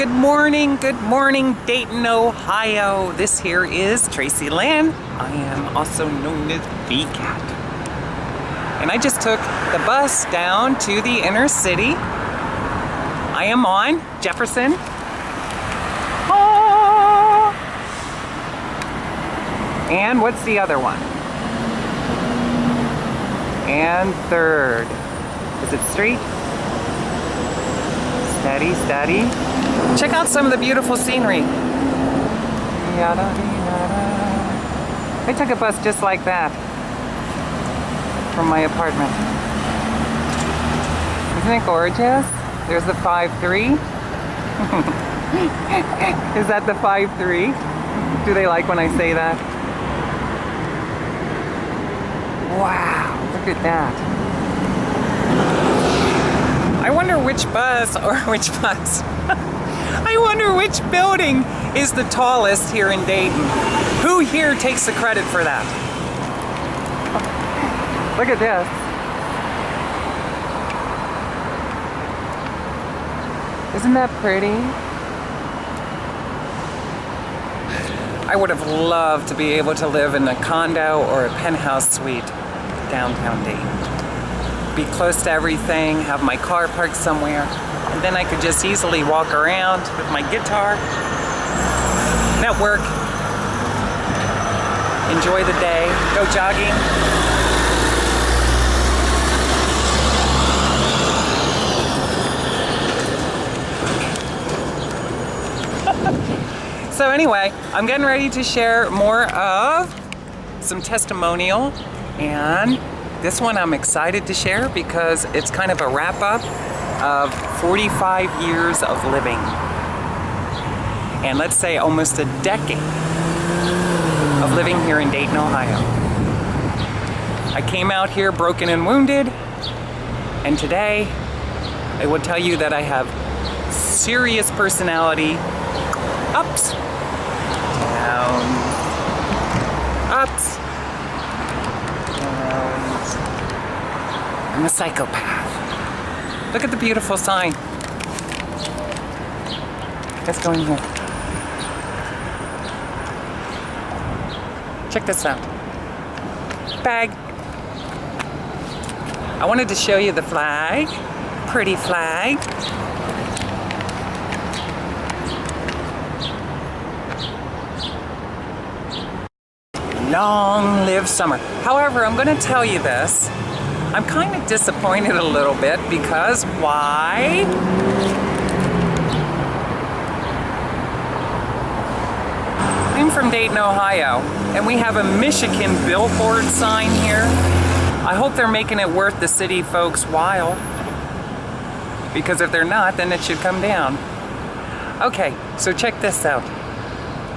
Good morning, Dayton, Ohio. This here is Tracilyn. I am also known as VCAT. And I just took the bus down to the inner city. I am on Jefferson. Oh. And what's the other one? And third. Is it Street? Steady, steady. Check out some of the beautiful scenery. I took a bus just like that from my apartment. Isn't it gorgeous? There's the 5-3. Is that the 5-3? Do they like when I say that? Wow, look at that. I wonder which bus I wonder which building is the tallest here in Dayton. Who here takes the credit for that? Look at this. Isn't that pretty? I would have loved to be able to live in a condo or a penthouse suite downtown Dayton. Be close to everything, have my car parked somewhere, and then I could just easily walk around with my guitar, network, enjoy the day, go jogging. So anyway, I'm getting ready to share more of some testimonial, and this one I'm excited to share because it's kind of a wrap-up of 45 years of living. And let's say almost a decade of living here in Dayton, Ohio. I came out here broken and wounded, and today I will tell you that I have serious personality ups, downs, ups, downs. I'm a psychopath. Look at the beautiful sign. Let's go in here. Check this out. Bag. I wanted to show you the flag. Pretty flag. Long live summer. However, I'm going to tell you this. I'm kind of disappointed a little bit because why? I'm from Dayton, Ohio, and we have a Michigan billboard sign here. I hope they're making it worth the city folks' while, because if they're not, then it should come down. Okay, so check this out.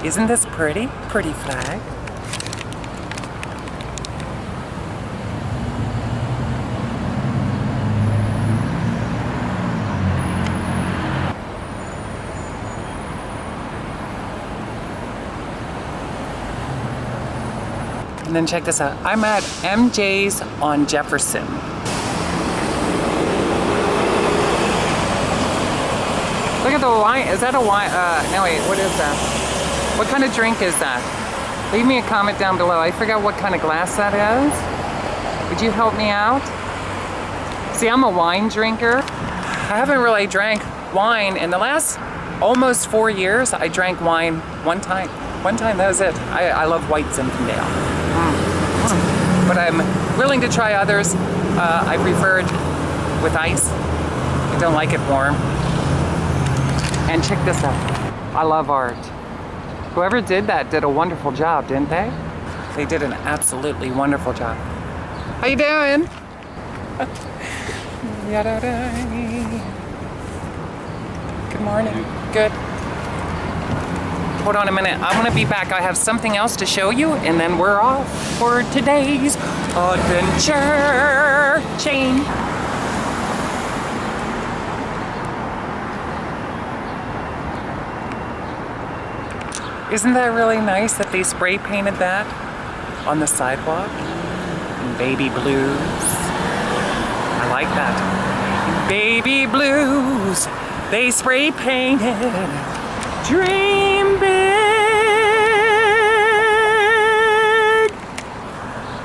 Isn't this pretty? Pretty flag. And then check this out. I'm at MJ's on Jefferson. Look at the wine. Is that a wine? No, wait, what is that? What kind of drink is that? Leave me a comment down below. I forgot what kind of glass that is. Would you help me out? See, I'm a wine drinker. I haven't really drank wine in the last almost 4 years. I drank wine one time. One time, that was it. I love white Zinfandel. But I'm willing to try others. I prefer it with ice. I don't like it warm. And check this out. I love art. Whoever did that did a wonderful job, didn't they? They did an absolutely wonderful job. How you doing? Good morning. Good. Hold on a minute, I want to be back. I have something else to show you, and then we're off for today's adventure chain. Isn't that really nice that they spray painted that on the sidewalk in baby blues? I like that. Baby blues, They spray painted Dream Big.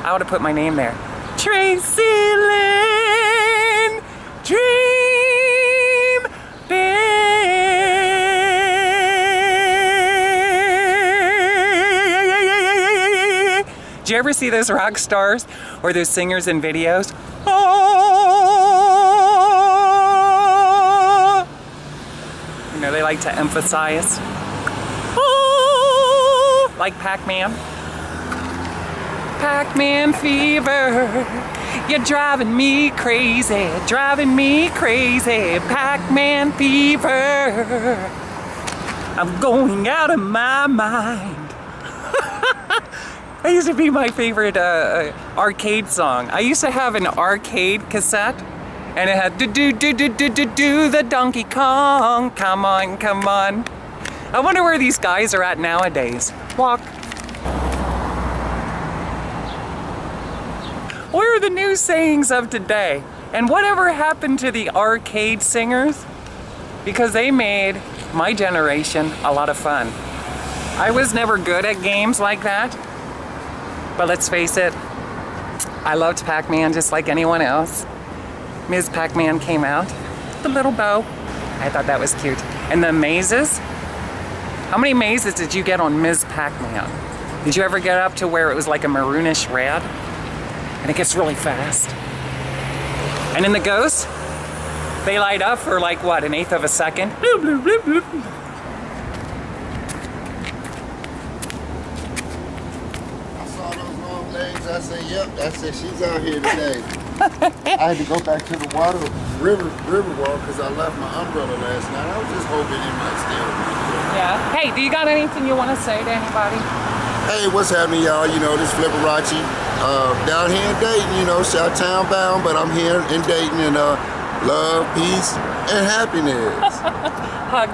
I ought to put my name there. Tracilyn, Dream Big. Do you ever see those rock stars or those singers in videos? Oh, you know, they like to emphasize. Oh, like Pac-Man. Pac-Man fever. You're driving me crazy, driving me crazy. Pac-Man fever. I'm going out of my mind. That used to be my favorite arcade song. I used to have an arcade cassette, and it had do the Donkey Kong. Come on, come on. I wonder where these guys are at nowadays. Walk. What are the new sayings of today? And whatever happened to the arcade singers? Because they made my generation a lot of fun. I was never good at games like that. But let's face it, I loved Pac-Man just like anyone else. Ms. Pac-Man came out, the little bow. I thought that was cute. And the mazes? How many mazes did you get on Ms. Pac-Man? Did you ever get up to where it was like a maroonish red? And it gets really fast. And in the ghosts, they light up for like what, 1/8 of a second? Bloop, bloop, bloop, bloop. I said, yep, that's it. She's out here today. I had to go back to the river walk because I left my umbrella last night. I was just hoping it might still be here. Yeah. Hey, do you got anything you want to say to anybody? Hey, what's happening, y'all? You know, this Flipperachi down here in Dayton, you know, Chi-town bound, but I'm here in Dayton and love, peace, and happiness. Hug.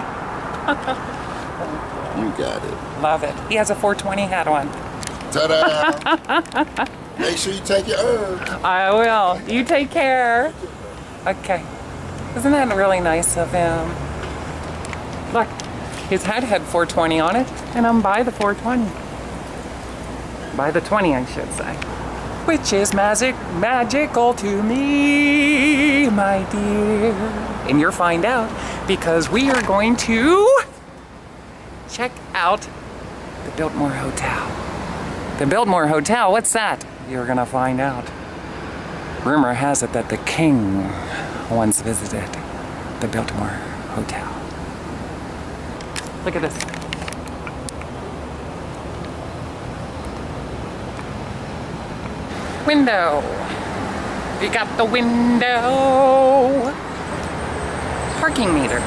You got it. Love it. He has a 420 hat on. Ta-da! Make sure you take your herbs. I will. You take care. Okay. Isn't that really nice of him? Look, his hat had 420 on it, and I'm by the 420. By the 20, I should say. Which is magical to me, my dear. And you'll find out because we are going to check out the Biltmore Hotel. The Biltmore Hotel, what's that? You're gonna find out. Rumor has it that the king once visited the Biltmore Hotel. Look at this. Window. We got the window. Parking meter.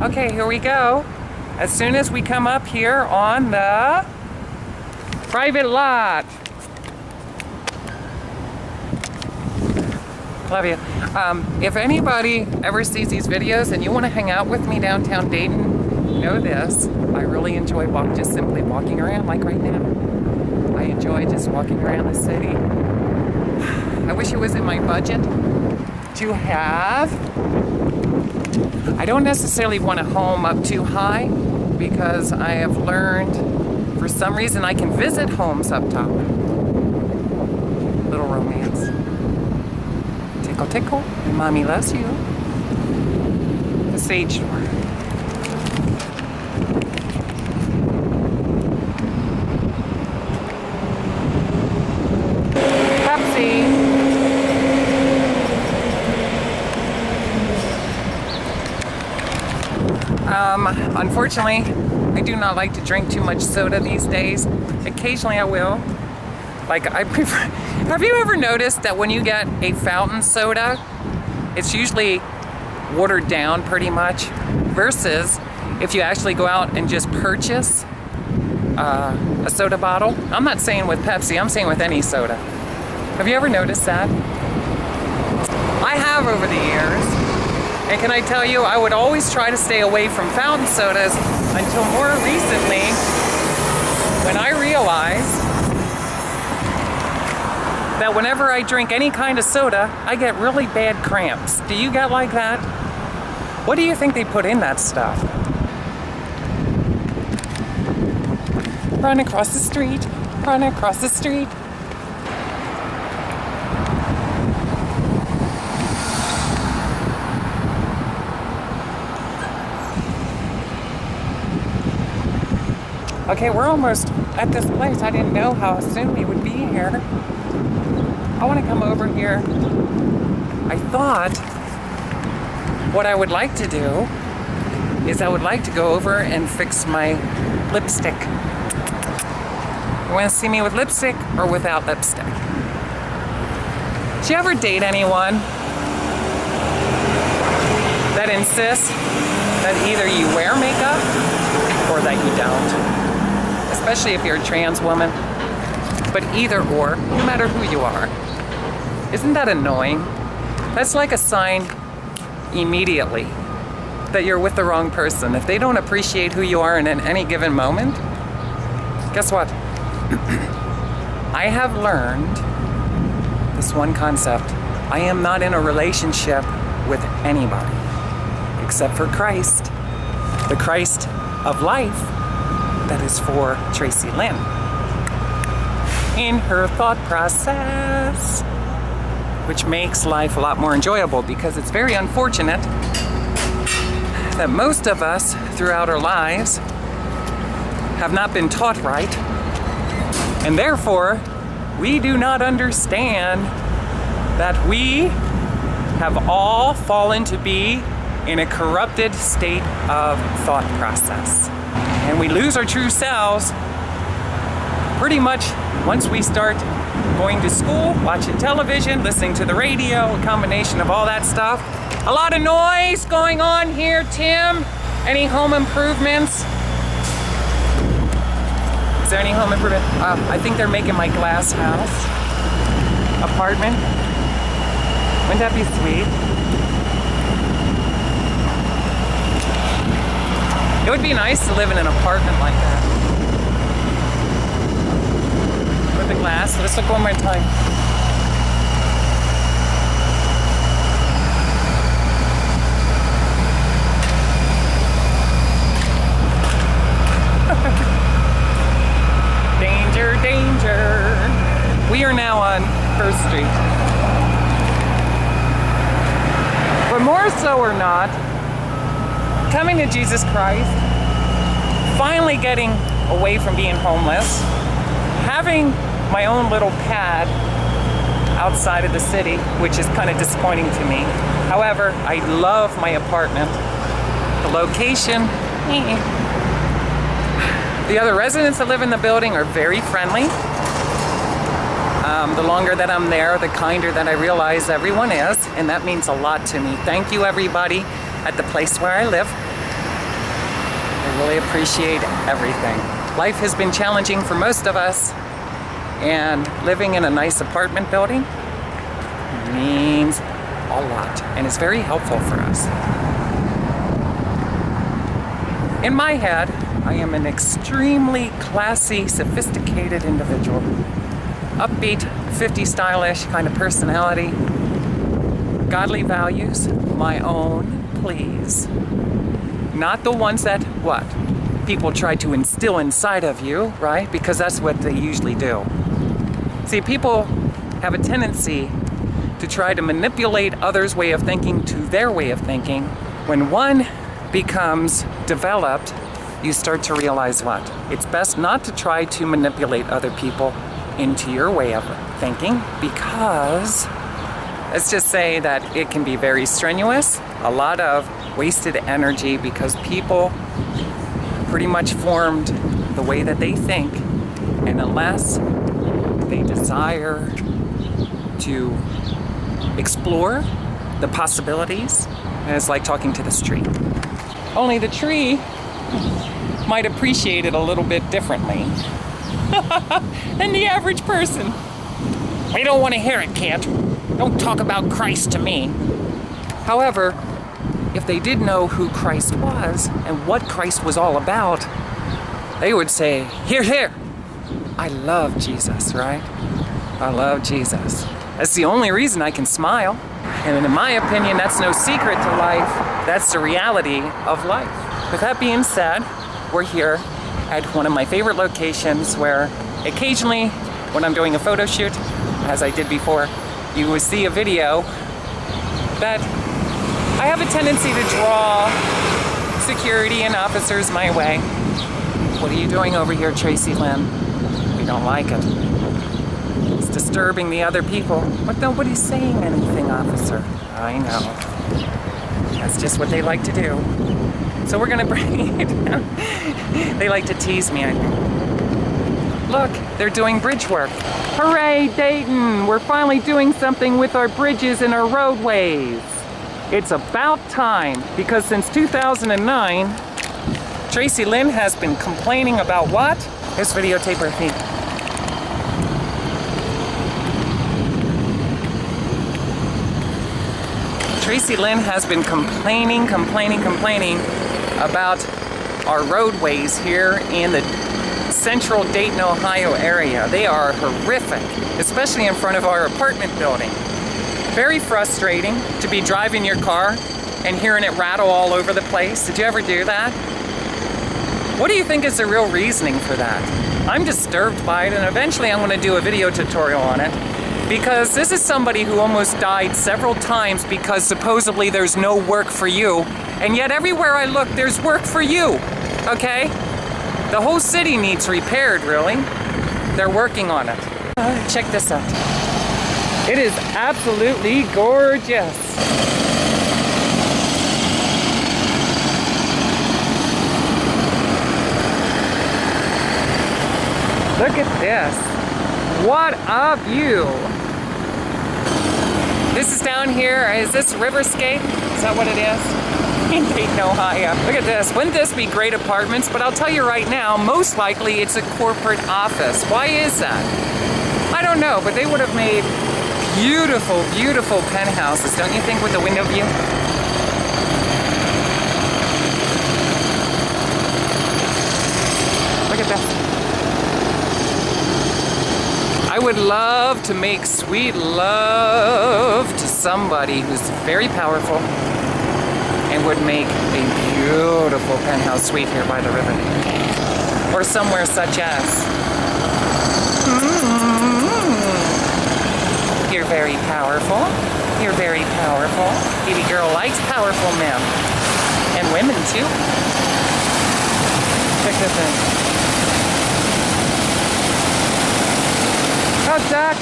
Okay, here we go. As soon as we come up here on the private lot. Love you. If anybody ever sees these videos and you want to hang out with me downtown Dayton, know this. I really enjoy just simply walking around like right now. I enjoy just walking around the city. I wish it was in my budget to have. I don't necessarily want a home up too high because I have learned for some reason I can visit homes up top. Little romance. Tickle, tickle. Mommy loves you. The sage door. Pepsi. Unfortunately, I do not like to drink too much soda these days. Occasionally I will. Like I prefer. Have you ever noticed that when you get a fountain soda, it's usually watered down pretty much, versus if you actually go out and just purchase a soda bottle? I'm not saying with Pepsi, I'm saying with any soda. Have you ever noticed that? I have over the years. And can I tell you, I would always try to stay away from fountain sodas until more recently when I realized that whenever I drink any kind of soda, I get really bad cramps. Do you get like that? What do you think they put in that stuff? Run across the street, run across the street. Okay, we're almost at this place. I didn't know how soon we would be here. I want to come over here. I thought what I would like to do is I would like to go over and fix my lipstick. You want to see me with lipstick or without lipstick? Did you ever date anyone that insists that either you wear makeup or that you don't? Especially if you're a trans woman. But either or, no matter who you are. Isn't that annoying? That's like a sign immediately that you're with the wrong person. If they don't appreciate who you are in any given moment, guess what? I have learned this one concept. I am not in a relationship with anybody except for Christ, the Christ of life that is for Tracilyn in her thought process, which makes life a lot more enjoyable, because it's very unfortunate that most of us throughout our lives have not been taught right, and therefore we do not understand that we have all fallen to be in a corrupted state of thought process. And we lose our true selves pretty much once we start going to school, watching television, listening to the radio, a combination of all that stuff. A lot of noise going on here, Tim. Any home improvements? Is there any home improvement? I think they're making my glass house apartment. Wouldn't that be sweet? It would be nice to live in an apartment like that. With the glass. Let's look one more time. Danger, danger. We are now on 1st Street. But more so or not, coming to Jesus Christ, finally getting away from being homeless, having my own little pad outside of the city, which is kind of disappointing to me. However, I love my apartment. The location, the other residents that live in the building are very friendly. The longer that I'm there, the kinder that I realize everyone is, and that means a lot to me. Thank you, everybody at the place where I live. I really appreciate everything. Life has been challenging for most of us, and living in a nice apartment building means a lot, and it's very helpful for us. In my head, I am an extremely classy, sophisticated individual. Upbeat, 50 stylish kind of personality. Godly values, my own, please. Not the ones that, what? People try to instill inside of you, right? Because that's what they usually do. See, people have a tendency to try to manipulate others' way of thinking to their way of thinking. When one becomes developed, you start to realize what? It's best not to try to manipulate other people into your way of thinking, because let's just say that it can be very strenuous, a lot of wasted energy, because people pretty much formed the way that they think, and unless they desire to explore the possibilities, and it's like talking to this tree. Only the tree might appreciate it a little bit differently than the average person. We don't want to hear it, kid. Don't talk about Christ to me. However, if they did know who Christ was and what Christ was all about, they would say, here, here. I love Jesus, right? I love Jesus. That's the only reason I can smile. And in my opinion, that's no secret to life. That's the reality of life. With that being said, we're here at one of my favorite locations where occasionally when I'm doing a photo shoot, as I did before, you will see a video that I have a tendency to draw security and officers my way. What are you doing over here, Tracilyn? We don't like it. It's disturbing the other people. But nobody's saying anything, officer. I know. That's just what they like to do. So we're gonna bring it down. They like to tease me, I think. Look, they're doing bridge work. Hooray, Dayton! We're finally doing something with our bridges and our roadways. It's about time, because since 2009, Tracilyn has been complaining about what? Here's videotape her feet. Tracilyn has been complaining about our roadways here in the central Dayton, Ohio area. They are horrific, especially in front of our apartment building. Very frustrating to be driving your car and hearing it rattle all over the place. Did you ever do that? What do you think is the real reasoning for that? I'm disturbed by it, and eventually I'm going to do a video tutorial on it, because this is somebody who almost died several times because supposedly there's no work for you, and yet everywhere I look there's work for you, okay? The whole city needs repaired, really. They're working on it. Check this out. It is absolutely gorgeous. Look at this. What a view. This is down here. Is this Riverscape? Is that what it is? In Dayton, Ohio. Look at this. Wouldn't this be great apartments? But I'll tell you right now, most likely it's a corporate office. Why is that? I don't know, but they would have made beautiful, beautiful penthouses, don't you think, with the window view? Look at that. I would love to make sweet love to somebody who's very powerful and would make a beautiful penthouse suite here by the river. Or somewhere such as. You're very powerful. You're very powerful. Baby girl likes powerful men. And women too. Check this out. Oh, Doc.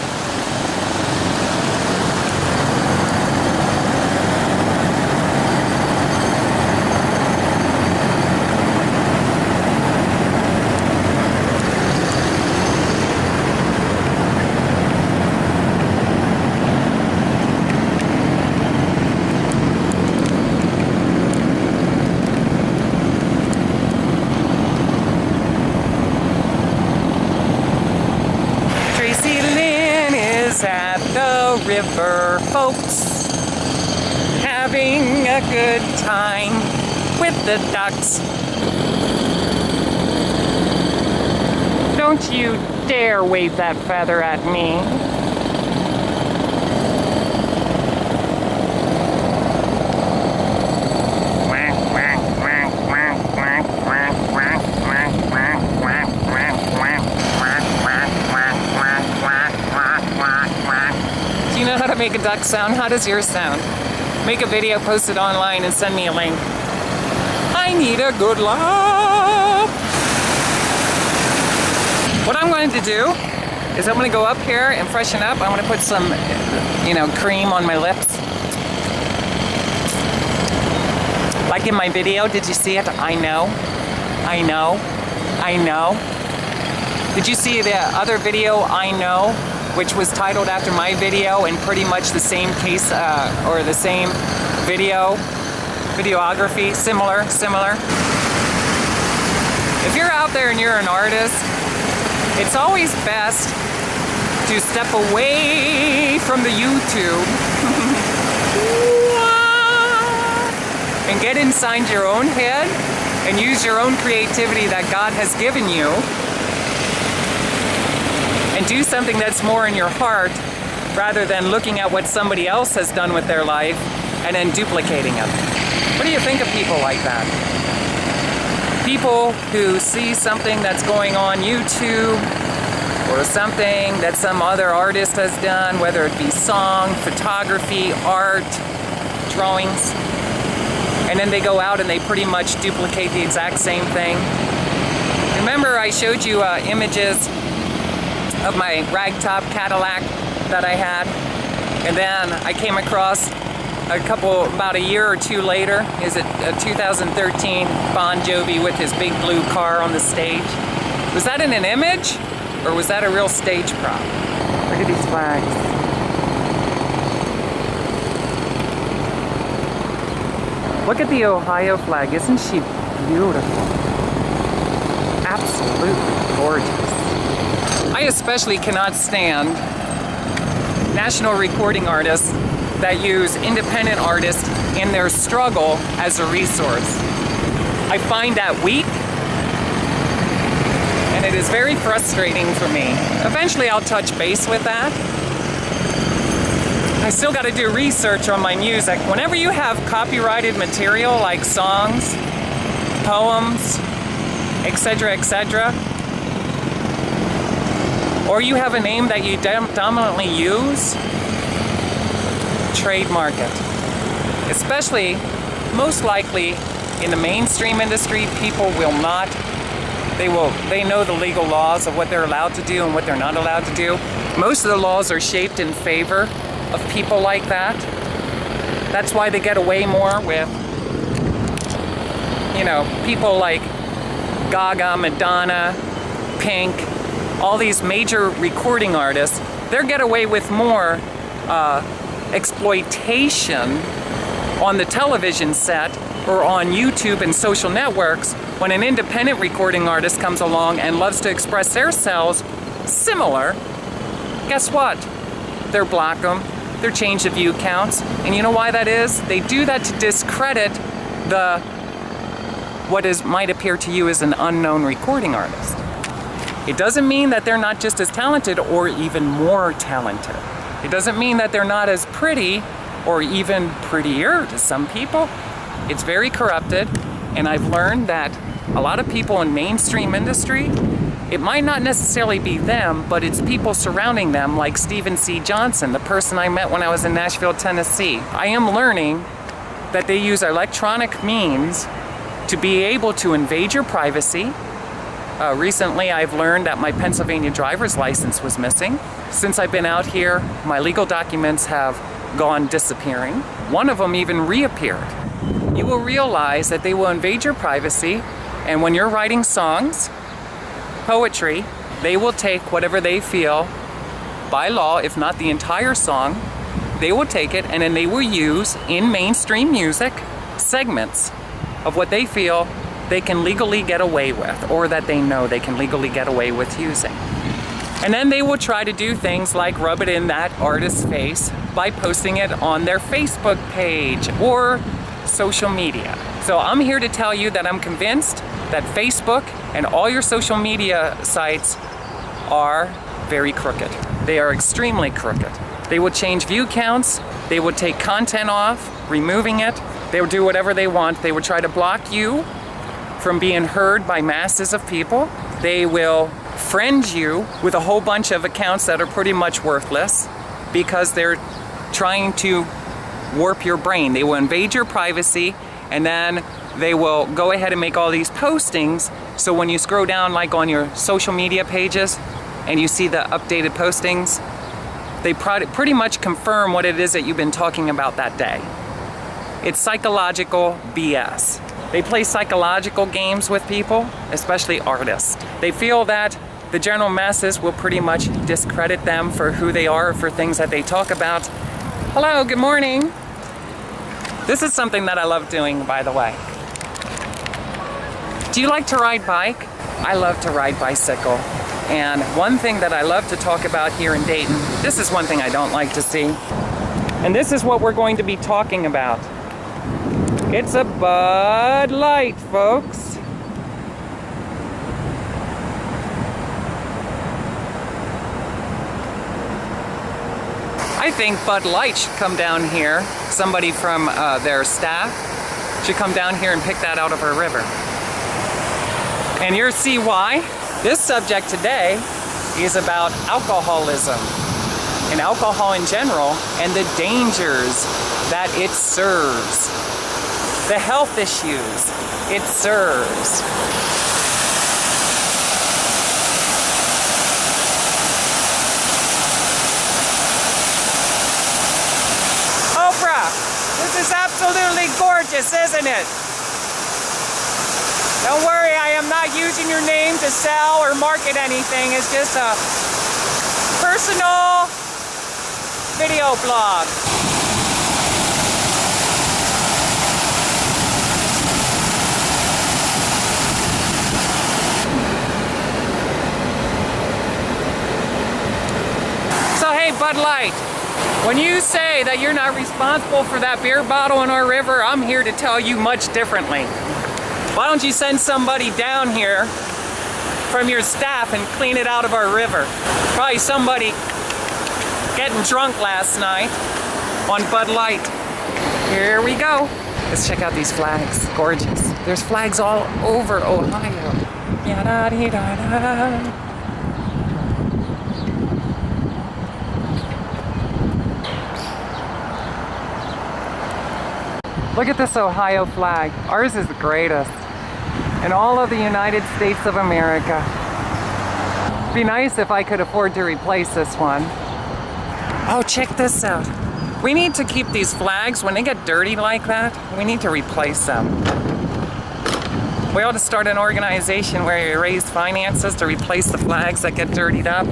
At the river, folks, having a good time with the ducks. Don't you dare wave that feather at me. You know how to make a duck sound? How does yours sound? Make a video, post it online, and send me a link. I need a good laugh. What I'm going to do is I'm going to go up here and freshen up. I'm going to put some, cream on my lips. Like in my video, did you see it? I know. Did you see the other video, I know? Which was titled after my video and pretty much the same case or the same videography, similar. If you're out there and you're an artist, it's always best to step away from the YouTube and get inside your own head and use your own creativity that God has given you. and do something that's more in your heart rather than looking at what somebody else has done with their life and then duplicating it. What do you think of people like that? People who see something that's going on YouTube or something that some other artist has done, whether it be song, photography, art, drawings, and then they go out and they pretty much duplicate the exact same thing. Remember I showed you images of my ragtop Cadillac that I had, and then I came across about a year or two later, is it 2013 Bon Jovi with his big blue car on the stage? Was that in an image, or was that a real stage prop? Look at these flags. Look at the Ohio flag, isn't she beautiful? Absolutely gorgeous. I especially cannot stand national recording artists that use independent artists in their struggle as a resource. I find that weak, and it is very frustrating for me. Eventually I'll touch base with that. I still got to do research on my music. Whenever you have copyrighted material like songs, poems, etc., etc., or you have a name that you dominantly use, trademark it. Especially, most likely, in the mainstream industry, people will not. They know the legal laws of what they're allowed to do and what they're not allowed to do. Most of the laws are shaped in favor of people like that. That's why they get away more with, you know, people like Gaga, Madonna, Pink, all these major recording artists. They get away with more exploitation on the television set or on YouTube and social networks when an independent recording artist comes along and loves to express themselves similar. Guess what? They're block them. They're change the view counts. And you know why that is? They do that to discredit what might appear to you as an unknown recording artist. It doesn't mean that they're not just as talented or even more talented. It doesn't mean that they're not as pretty or even prettier to some people. It's very corrupted, and I've learned that a lot of people in mainstream industry, it might not necessarily be them, but it's people surrounding them, like Stephen C. Johnson, the person I met when I was in Nashville, Tennessee. I am learning that they use electronic means to be able to invade your privacy. Recently, I've learned that my Pennsylvania driver's license was missing. Since I've been out here, my legal documents have gone disappearing. One of them even reappeared. You will realize that they will invade your privacy, and when you're writing songs, poetry, they will take whatever they feel, by law, if not the entire song, they will take it and then they will use in mainstream music segments of what they feel they can legally get away with, or that they know they can legally get away with using. And then they will try to do things like rub it in that artist's face by posting it on their Facebook page or social media. So I'm here to tell you that I'm convinced that Facebook and all your social media sites are very crooked. They are extremely crooked. They will change view counts, they will take content off, removing it, they will do whatever they want. They will try to block you from being heard by masses of people. They will friend you with a whole bunch of accounts that are pretty much worthless because they're trying to warp your brain. They will invade your privacy, and then they will go ahead and make all these postings, so when you scroll down like on your social media pages and you see the updated postings, they pretty much confirm what it is that you've been talking about that day. It's psychological BS. They play psychological games with people, especially artists. They feel that the general masses will pretty much discredit them for who they are, for things that they talk about. Hello, good morning. This is something that I love doing, by the way. Do you like to ride bike? I love to ride bicycle. And one thing that I love to talk about here in Dayton, this is one thing I don't like to see. And this is what we're going to be talking about. It's a Bud Light, folks. I think Bud Light should come down here. Somebody from their staff should come down here and pick that out of our river. And you'll see why. This subject today is about alcoholism and alcohol in general and the dangers that it serves, the health issues it serves. This is absolutely gorgeous, isn't it? Don't worry, I am not using your name to sell or market anything. It's just a personal video blog. So hey, Bud Light. When you say that you're not responsible for that beer bottle in our river, I'm here to tell you much differently. Why don't you send somebody down here from your staff and clean it out of our river? Probably somebody getting drunk last night on Bud Light. Here we go. Let's check out these flags. Gorgeous. There's flags all over Ohio. Yada-dee-da-da. Look at this Ohio flag. Ours is the greatest in all of the United States of America. It'd be nice if I could afford to replace this one. Oh, check this out. We need to keep these flags, when they get dirty like that, we need to replace them. We ought to start an organization where we raise finances to replace the flags that get dirtied up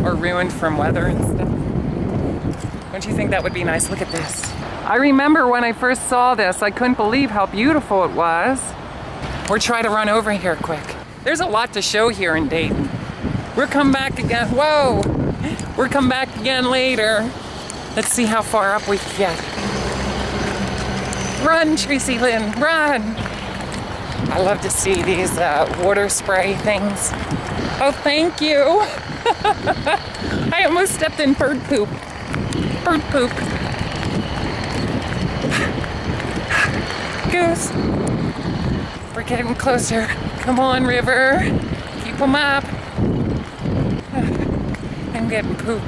or ruined from weather and stuff. Don't you think that would be nice? Look at this. I remember when I first saw this, I couldn't believe how beautiful it was. We'll try to run over here quick. There's a lot to show here in Dayton. We'll come back again. Whoa! We'll come back again later. Let's see how far up we can get. Run, Tracilyn, run! I love to see these water spray things. Oh, thank you! I almost stepped in bird poop. Bird poop. Goose. We're getting closer. Come on, river. Keep them up. I'm getting pooped.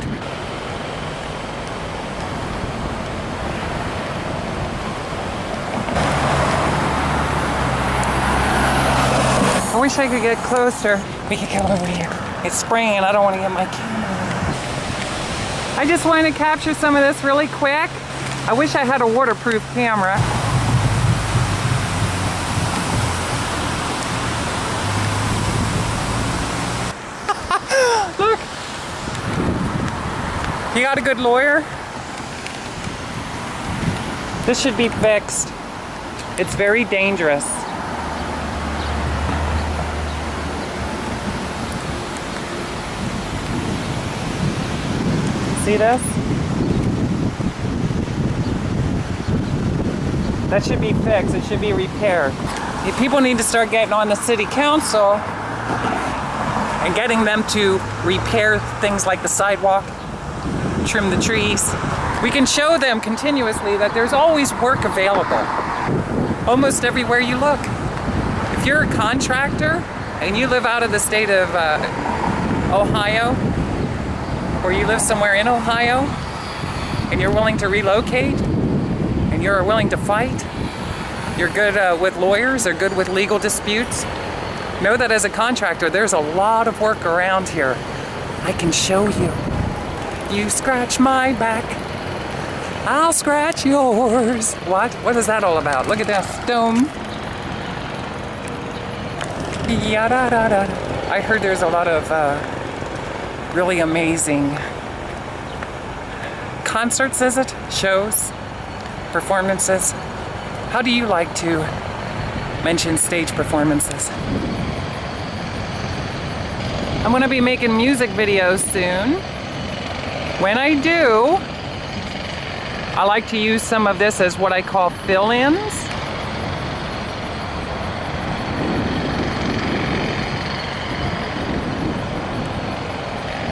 I wish I could get closer. We could come over here. It's spraying. I don't want to get my camera. I just wanted to capture some of this really quick. I wish I had a waterproof camera. Look! You got a good lawyer? This should be fixed. It's very dangerous. See this? That should be fixed. It should be repaired. People need to start getting on the city council and getting them to repair things like the sidewalk, trim the trees. We can show them continuously that there's always work available, almost everywhere you look. If you're a contractor and you live out of the state of Ohio, or you live somewhere in Ohio, and you're willing to relocate, and you're willing to fight, you're good with lawyers, or good with legal disputes, know that as a contractor, there's a lot of work around here. I can show you. You scratch my back, I'll scratch yours. What? What is that all about? Look at that stone. Yada-da-da. I heard there's a lot of really amazing concerts, is it? Shows? Performances? How do you like to mention stage performances? I'm going to be making music videos soon. When I do, I like to use some of this as what I call fill-ins.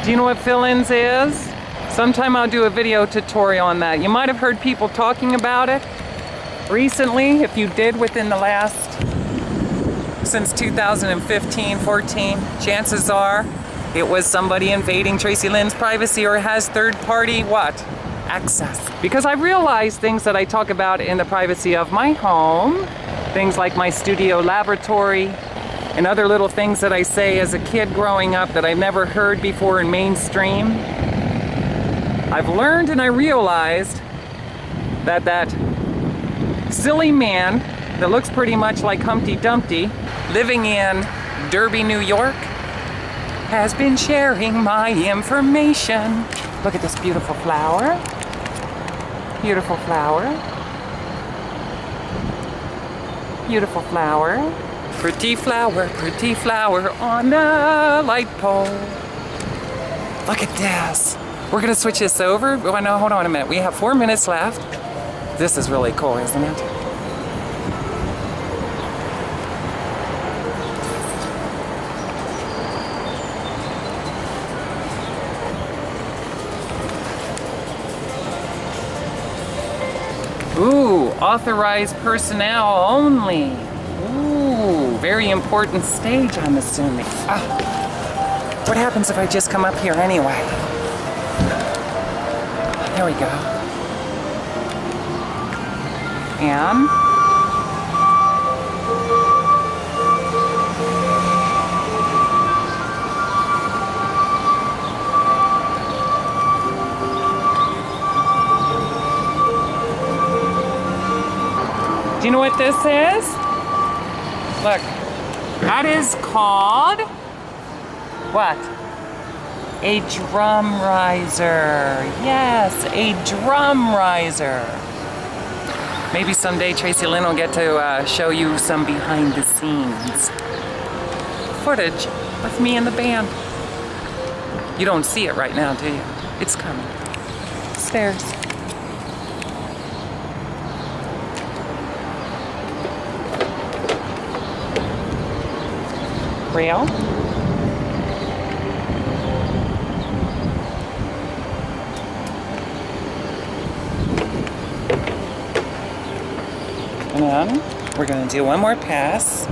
Do you know what fill-ins is? Sometime I'll do a video tutorial on that. You might have heard people talking about it recently. If you did within the last, since 2015, 14, chances are it was somebody invading Tracilyn's privacy or has third-party what? Access. Because I realize things that I talk about in the privacy of my home, things like my studio laboratory, and other little things that I say as a kid growing up that I've never heard before in mainstream. I've learned and I realized that that silly man that looks pretty much like Humpty Dumpty living in Derby, New York, has been sharing my information. Look at this beautiful flower. Beautiful flower. Beautiful flower. Pretty flower on the light pole. Look at this. We're gonna switch this over. Oh, no, hold on a minute. We have 4 minutes left. This is really cool, isn't it? Ooh, authorized personnel only. Ooh, very important stage, I'm assuming. Ah, what happens if I just come up here anyway? There we go. And do you know what this is? Look, that is called what? A drum riser. Yes, a drum riser. Maybe someday Tracilyn will get to show you some behind the scenes footage of me and the band. You don't see it right now, do you? It's coming. Stairs. Rail. And then we're going to do one more pass.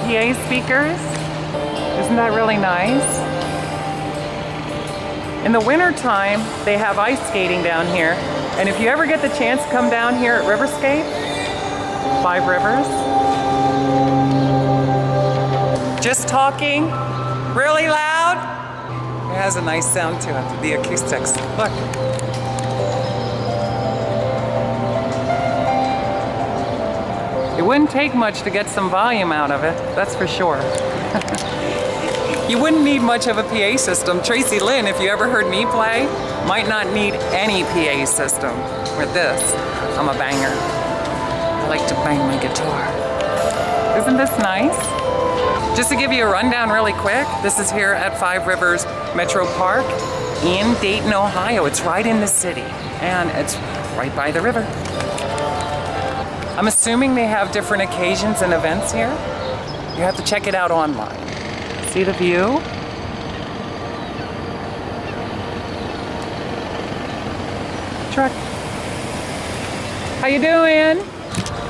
PA speakers. Isn't that really nice? In the winter time, they have ice skating down here. And if you ever get the chance to come down here at Riverscape, 5 Rivers, just talking really loud, it has a nice sound to it, the acoustics. Look. It wouldn't take much to get some volume out of it, that's for sure. You wouldn't need much of a PA system. Tracilyn, if you ever heard me play, might not need any PA system. With this, I'm a banger. I like to bang my guitar. Isn't this nice? Just to give you a rundown really quick, this is here at 5 Rivers Metro Park in Dayton, Ohio. It's right in the city, and it's right by the river. I'm assuming they have different occasions and events here. You have to check it out online. See the view? Truck. How you doing?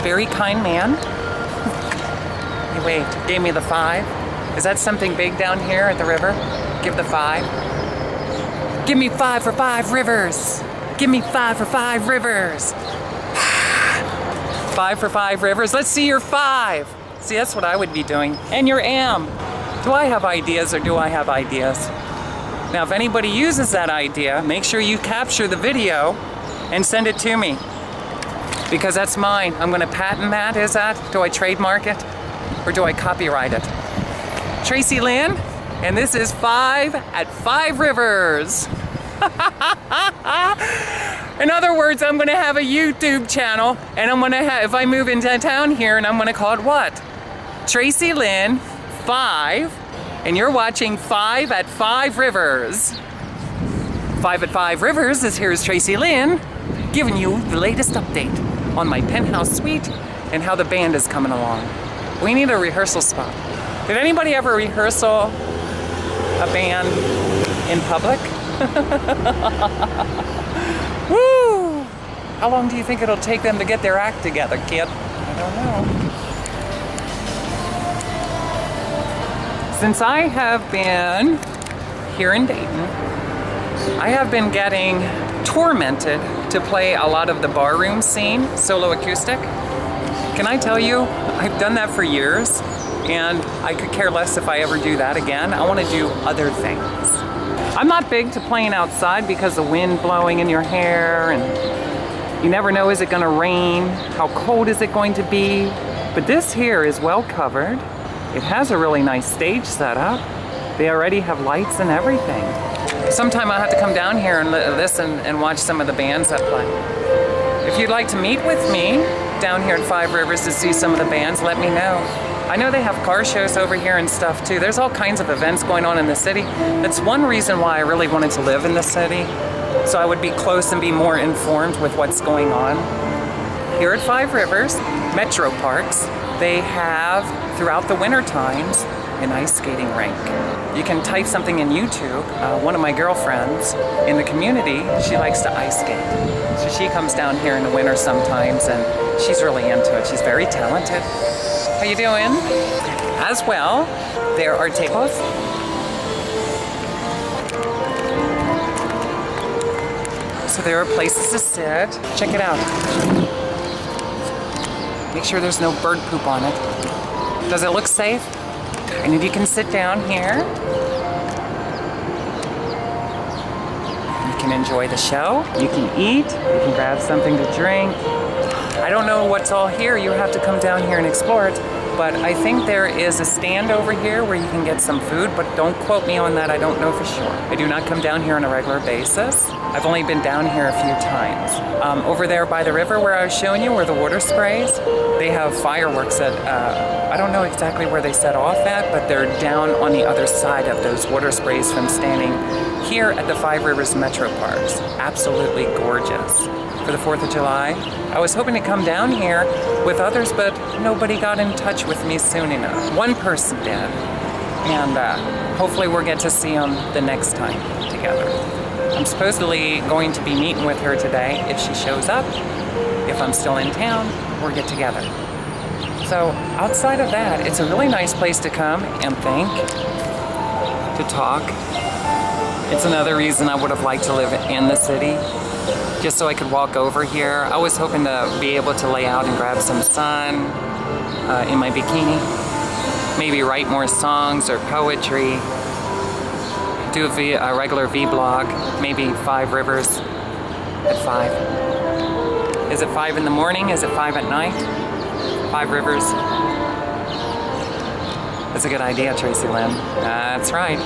Very kind man. Hey, wait, gave me the 5. Is that something big down here at the river? Give the 5. Give me 5 for 5 rivers. Give me 5 for 5 rivers. 5 for 5 rivers. Let's see your 5. See, that's what I would be doing. And your am. Do I have ideas or do I have ideas? Now, if anybody uses that idea, make sure you capture the video and send it to me. Because that's mine. I'm going to patent that. Is that? Do I trademark it? or do I copyright it? Tracilyn, and this is 5 at 5 Rivers. In other words, I'm gonna have a YouTube channel, and I'm gonna have, if I move into town here, and I'm gonna call it what? Tracilyn 5, and you're watching 5 at 5 Rivers. 5 at 5 Rivers is here's Tracilyn, giving you the latest update on my penthouse suite and how the band is coming along. We need a rehearsal spot. Did anybody ever rehearsal a band in public? Woo! How long do you think it'll take them to get their act together, kid? I don't know. Since I have been here in Dayton, I have been getting tormented to play a lot of the barroom scene, solo acoustic. Can I tell you, I've done that for years, and I could care less if I ever do that again. I want to do other things. I'm not big to playing outside because the wind blowing in your hair, and you never know, is it going to rain? How cold is it going to be? But this here is well covered. It has a really nice stage set up. They already have lights and everything. Sometime I'll have to come down here and listen and watch some of the bands that play. If you'd like to meet with me down here at 5 Rivers to see some of the bands, let me know. I know they have car shows over here and stuff too. There's all kinds of events going on in the city. That's one reason why I really wanted to live in the city, so I would be close and be more informed with what's going on. Here at 5 Rivers, Metro Parks, they have, throughout the winter times, an ice skating rink. You can type something in YouTube. One of my girlfriends in the community, she likes to ice skate. So she comes down here in the winter sometimes, and she's really into it. She's very talented. How you doing? As well, there are tables. So there are places to sit. Check it out. Make sure there's no bird poop on it. Does it look safe? And if you can sit down here, you can enjoy the show, you can eat, you can grab something to drink. I don't know what's all here, you have to come down here and explore it, but I think there is a stand over here where you can get some food, but don't quote me on that, I don't know for sure. I do not come down here on a regular basis. I've only been down here a few times. Over there by the river where I was showing you, where the water sprays, they have fireworks that, I don't know exactly where they set off at, but they're down on the other side of those water sprays from standing here at the 5 Rivers Metro Parks. Absolutely gorgeous. For the 4th of July, I was hoping to come down here with others, but nobody got in touch with me soon enough. One person did, and hopefully we'll get to see them the next time together. I'm supposedly going to be meeting with her today if she shows up. If I'm still in town, we'll get together. So outside of that, it's a really nice place to come and think, to talk. It's another reason I would have liked to live in the city, just so I could walk over here. I was hoping to be able to lay out and grab some sun in my bikini, maybe write more songs or poetry, do a regular vlog, maybe 5 Rivers at 5. Is it 5 in the morning? Is it 5 at night? 5 Rivers. That's a good idea, Tracilyn. That's right.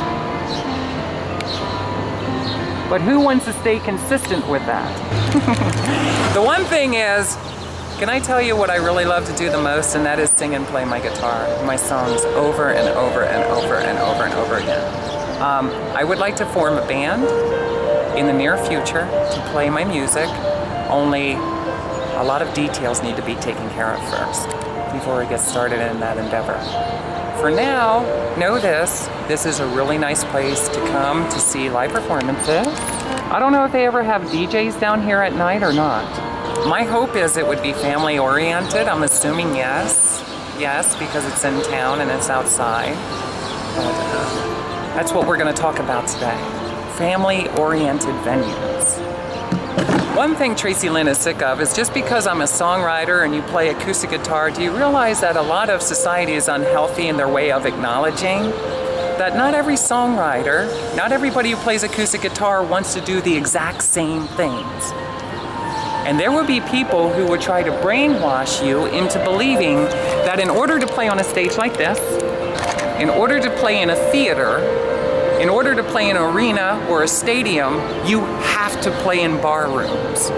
But who wants to stay consistent with that? The one thing is, can I tell you what I really love to do the most, and that is sing and play my guitar, my songs over and over and over and over and over again. I would like to form a band in the near future to play my music, only a lot of details need to be taken care of first before we get started in that endeavor. For now, know this is a really nice place to come to see live performances. I don't know if they ever have DJs down here at night or not. My hope is it would be family oriented. I'm assuming yes. Yes, because it's in town and it's outside. But that's what we're going to talk about today. Family oriented venues. One thing Tracilyn is sick of is just because I'm a songwriter and you play acoustic guitar, do you realize that a lot of society is unhealthy in their way of acknowledging that not every songwriter, not everybody who plays acoustic guitar wants to do the exact same things. And there will be people who would try to brainwash you into believing that in order to play on a stage like this, in order to play in a theater, in order to play in an arena or a stadium, you have to play in bar rooms.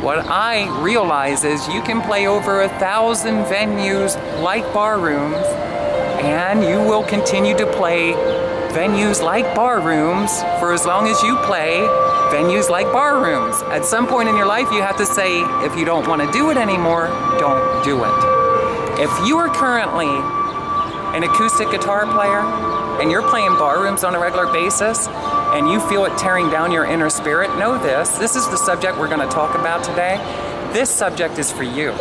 What I realize is you can play over 1,000 venues like bar rooms, and you will continue to play venues like bar rooms for as long as you play venues like bar rooms. At some point in your life, you have to say, if you don't want to do it anymore, don't do it. If you are currently an acoustic guitar player and you're playing bar rooms on a regular basis and you feel it tearing down your inner spirit, know this. This is the subject we're going to talk about today. This subject is for you.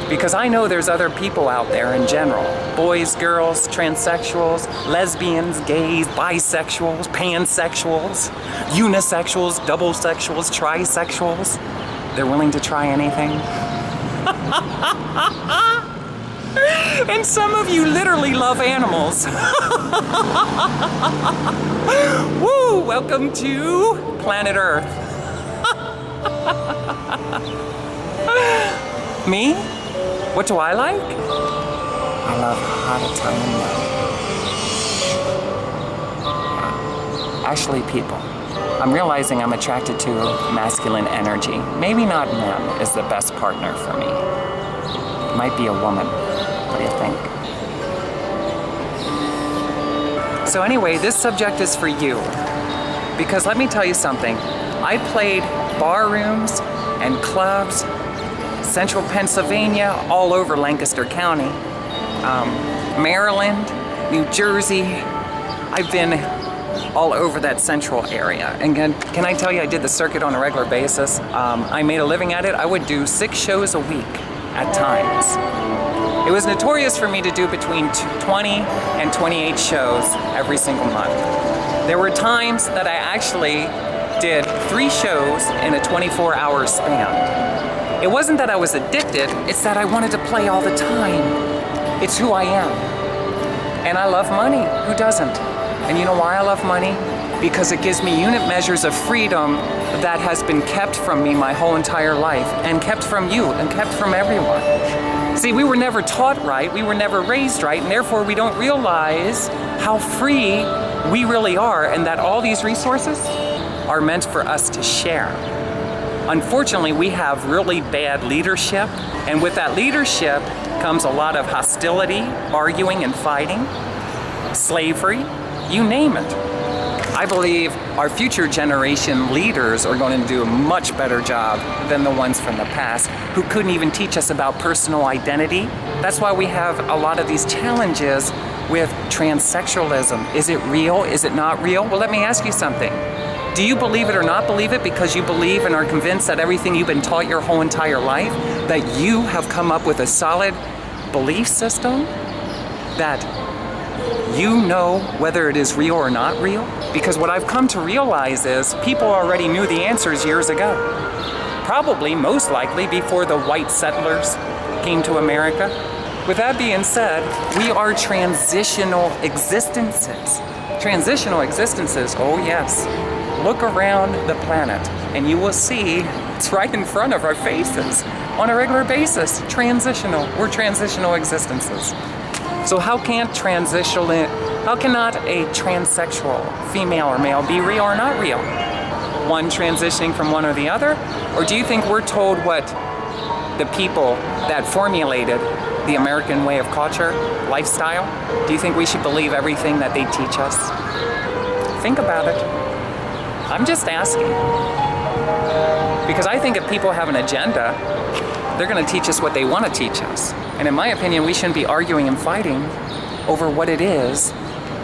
Because I know there's other people out there in general. Boys, girls, transsexuals, lesbians, gays, bisexuals, pansexuals, unisexuals, double sexuals, trisexuals. They're willing to try anything. And some of you literally love animals. Woo! Welcome to planet Earth. Me? What do I like? I love hot Italian. Actually, people. I'm realizing I'm attracted to masculine energy. Maybe not men is the best partner for me. It might be a woman. What do you think? So anyway, this subject is for you. Because let me tell you something. I played bar rooms and clubs, Central Pennsylvania, all over Lancaster County, Maryland, New Jersey. I've been all over that central area. And can I tell you, I did the circuit on a regular basis. I made a living at it. I would do 6 shows a week at times. It was notorious for me to do between 20 and 28 shows every single month. There were times that I actually did 3 shows in a 24-hour span. It wasn't that I was addicted, it's that I wanted to play all the time. It's who I am. And I love money. Who doesn't? And you know why I love money? Because it gives me unit measures of freedom that has been kept from me my whole entire life, and kept from you, and kept from everyone. See, we were never taught right, we were never raised right, and therefore we don't realize how free we really are, and that all these resources are meant for us to share. Unfortunately, we have really bad leadership, and with that leadership comes a lot of hostility, arguing and fighting, slavery, you name it. I believe our future generation leaders are going to do a much better job than the ones from the past who couldn't even teach us about personal identity. That's why we have a lot of these challenges with transsexualism. Is it real? Is it not real? Well, let me ask you something. Do you believe it or not believe it because you believe and are convinced that everything you've been taught your whole entire life, that you have come up with a solid belief system that you know whether it is real or not real? Because what I've come to realize is people already knew the answers years ago. Probably, most likely, before the white settlers came to America. With that being said, we are transitional existences. Transitional existences, oh yes. Look around the planet and you will see it's right in front of our faces on a regular basis. Transitional, we're transitional existences. So how cannot a transsexual, female or male, be real or not real? One transitioning from one or the other? Or do you think we're told what the people that formulated the American way of culture, lifestyle, do you think we should believe everything that they teach us? Think about it. I'm just asking. Because I think if people have an agenda, they're going to teach us what they want to teach us. And in my opinion, we shouldn't be arguing and fighting over what it is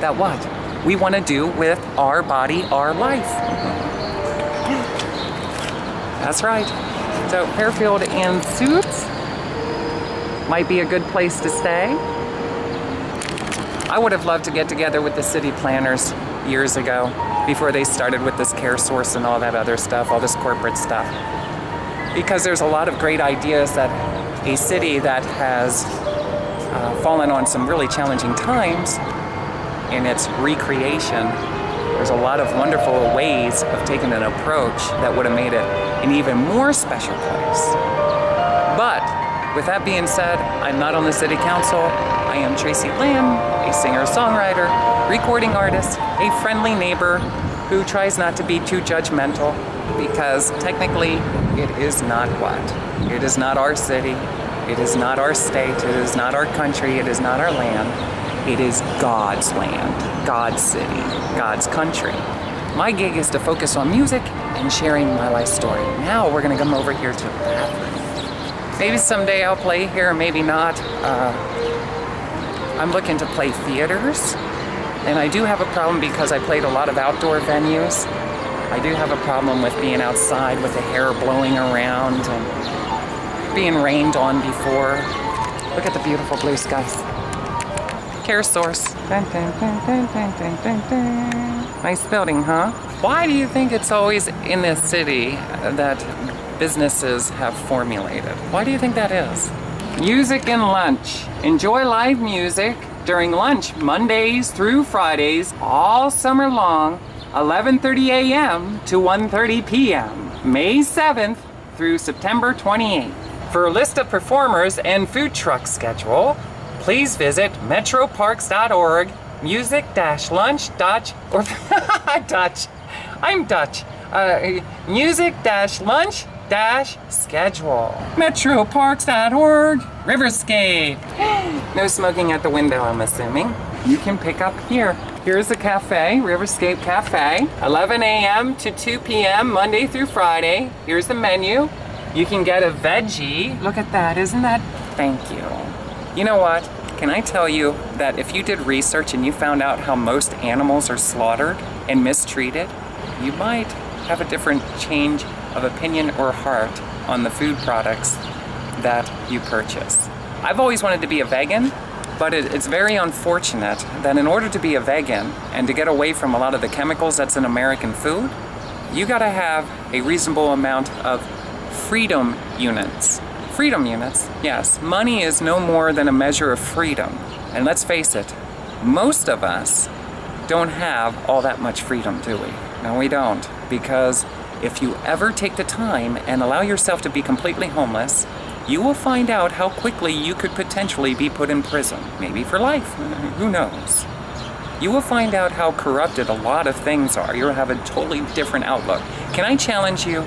that we want to do with our body, our life. That's right. So Fairfield in suits might be a good place to stay. I would have loved to get together with the city planners years ago before they started with this care source and all that other stuff, all this corporate stuff. Because there's a lot of great ideas that a city that has fallen on some really challenging times in its recreation, there's a lot of wonderful ways of taking an approach that would have made it an even more special place. But with that being said, I'm not on the city council. I am Tracilyn, a singer-songwriter, recording artist, a friendly neighbor who tries not to be too judgmental, because technically it is not what? It is not our city, it is not our state, it is not our country, it is not our land. It is God's land, God's city, God's country. My gig is to focus on music and sharing my life story. Now we're gonna come over here to the bathroom. Maybe someday I'll play here, maybe not. I'm looking to play theaters, and I do have a problem because I played a lot of outdoor venues. I do have a problem with being outside with the hair blowing around and being rained on before. Look at the beautiful blue skies. Care Source. Dun, dun, dun, dun, dun, dun, dun, dun. Nice building, huh? Why do you think it's always in this city that businesses have formulated? Why do you think that is? Music and lunch. Enjoy live music during lunch, Mondays through Fridays, all summer long, 11:30 a.m. to 1:30 p.m., May 7th through September 28th. For a list of performers and food truck schedule, please visit metroparks.org, music-lunch or Dutch. I'm Dutch. Music-lunch-schedule. Metroparks.org, Riverscape. No smoking at the window, I'm assuming. You can pick up here. Here's the cafe, Riverscape Cafe. 11 a.m. to 2 p.m. Monday through Friday. Here's the menu. You can get a veggie. Look at that, isn't that? Thank you. You know what? Can I tell you that if you did research and you found out how most animals are slaughtered and mistreated, you might have a different change of opinion or heart on the food products that you purchase. I've always wanted to be a vegan, but it's very unfortunate that in order to be a vegan and to get away from a lot of the chemicals that's in American food, you gotta have a reasonable amount of freedom units. Freedom units, yes. Money is no more than a measure of freedom. And let's face it, most of us don't have all that much freedom, do we? No, we don't. Because if you ever take the time and allow yourself to be completely homeless, you will find out how quickly you could potentially be put in prison. Maybe for life, who knows? You will find out how corrupted a lot of things are. You'll have a totally different outlook. Can I challenge you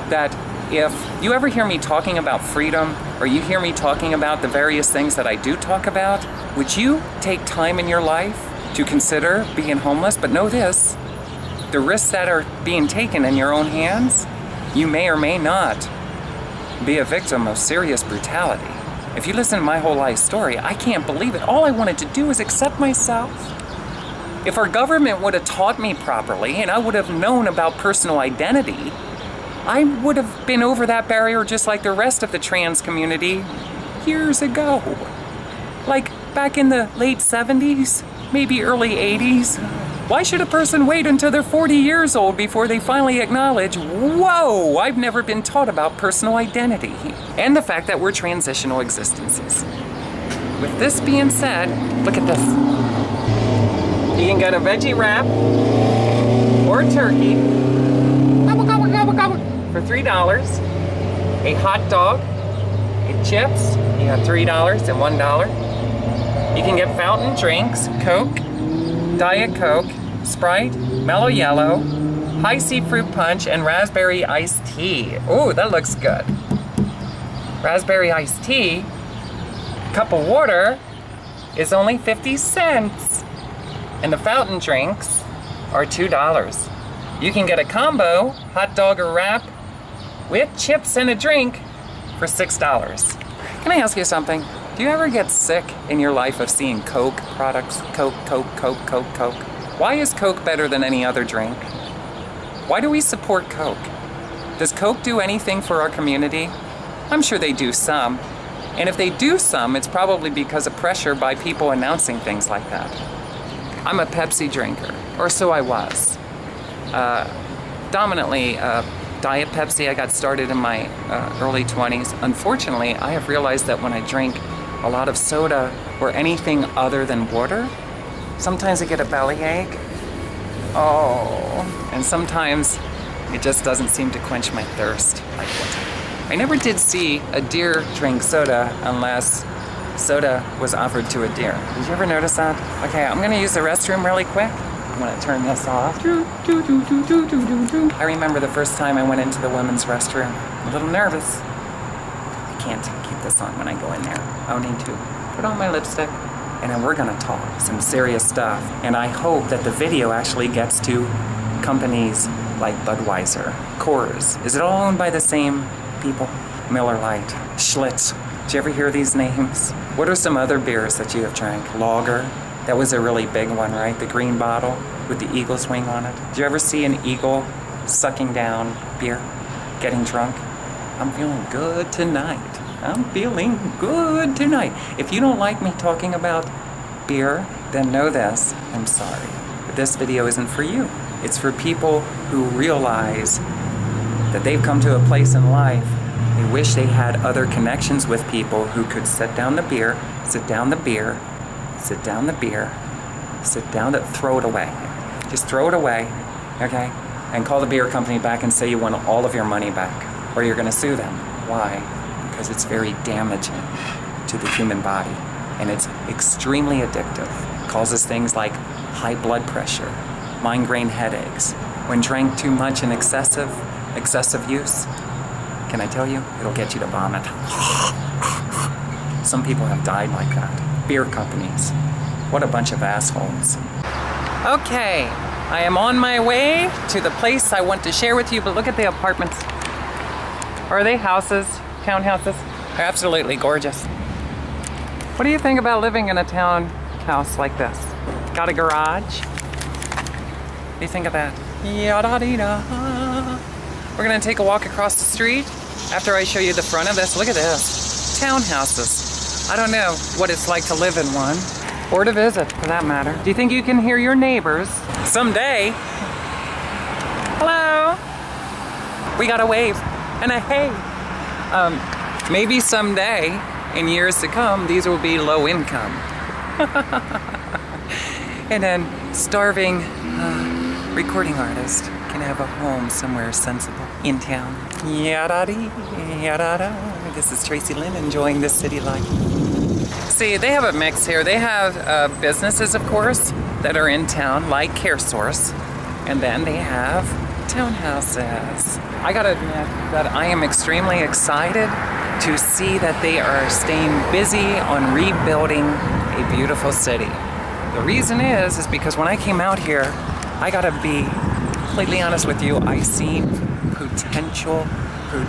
that if you ever hear me talking about freedom, or you hear me talking about the various things that I do talk about, would you take time in your life to consider being homeless? But know this, the risks that are being taken in your own hands, you may or may not be a victim of serious brutality. If you listen to my whole life story, I can't believe it. All I wanted to do is accept myself. If our government would have taught me properly and I would have known about personal identity, I would have been over that barrier just like the rest of the trans community years ago. Like back in the late 70s, maybe early 80s. Why should a person wait until they're 40 years old before they finally acknowledge, whoa, I've never been taught about personal identity, and the fact that we're transitional existences. With this being said, look at this. You can get a veggie wrap or turkey for $3, a hot dog, a chips, you got $3 and $1. You can get fountain drinks, Coke, Diet Coke, Sprite, Mellow Yellow, High C Fruit Punch, and Raspberry Iced Tea. Ooh, that looks good. Raspberry Iced Tea, cup of water, is only 50 cents. And the fountain drinks are $2. You can get a combo, hot dog or wrap, with chips and a drink for $6. Can I ask you something? Do you ever get sick in your life of seeing Coke products? Coke, Coke, Coke, Coke, Coke. Why is Coke better than any other drink? Why do we support Coke? Does Coke do anything for our community? I'm sure they do some. And if they do some, it's probably because of pressure by people announcing things like that. I'm a Pepsi drinker, or so I was. Dominantly Diet Pepsi. I got started in my early 20s. Unfortunately, I have realized that when I drink a lot of soda or anything other than water, sometimes I get a bellyache. Oh, and sometimes It just doesn't seem to quench my thirst like water. I never did see a deer drink soda unless soda was offered to a deer. Did you ever notice that? Okay, I'm gonna use the restroom really quick. I'm gonna turn this off. I remember the first time I went into the women's restroom. I'm a little nervous. I can't keep this on when I go in there. I'll need to put on my lipstick, and then we're gonna talk some serious stuff. And I hope that the video actually gets to companies like Budweiser, Coors. Is it all owned by the same people? Miller Lite, Schlitz. Did you ever hear these names? What are some other beers that you have drank? Lager. That was a really big one, right? The green bottle with the eagle's wing on it. Did you ever see an eagle sucking down beer, getting drunk? I'm feeling good tonight. I'm feeling good tonight. If you don't like me talking about beer, then know this. I'm sorry. But this video isn't for you. It's for people who realize that they've come to a place in life. They wish they had other connections with people who could set down the beer, sit down the beer, sit down the beer, sit down, throw it away. Just throw it away, okay? And call the beer company back and say you want all of your money back, or you're gonna sue them. Why? Because it's very damaging to the human body, and it's extremely addictive. It causes things like high blood pressure, migraine headaches. When drank too much in excessive use, can I tell you, it'll get you to vomit. Some people have died like that. Beer companies. What a bunch of assholes. Okay, I am on my way to the place I want to share with you, but look at the apartments. Or are they houses? Townhouses? They're absolutely gorgeous. What do you think about living in a townhouse like this? Got a garage? What do you think of that? Yada-dee-da. We're gonna take a walk across the street after I show you the front of this. Look at this. Townhouses. I don't know what it's like to live in one, or to visit for that matter. Do you think you can hear your neighbors? Someday. Hello. We got a wave and a hey. Maybe someday, in years to come, these will be low income. And then starving recording artist can have a home somewhere sensible in town. Yada-dee, yada-da. This is Tracilyn enjoying the city life. See, they have a mix here. They have businesses, of course, that are in town, like CareSource, and then they have townhouses. I gotta admit that I am extremely excited to see that they are staying busy on rebuilding a beautiful city. The reason is because when I came out here, I gotta be completely honest with you, I seen potential. Do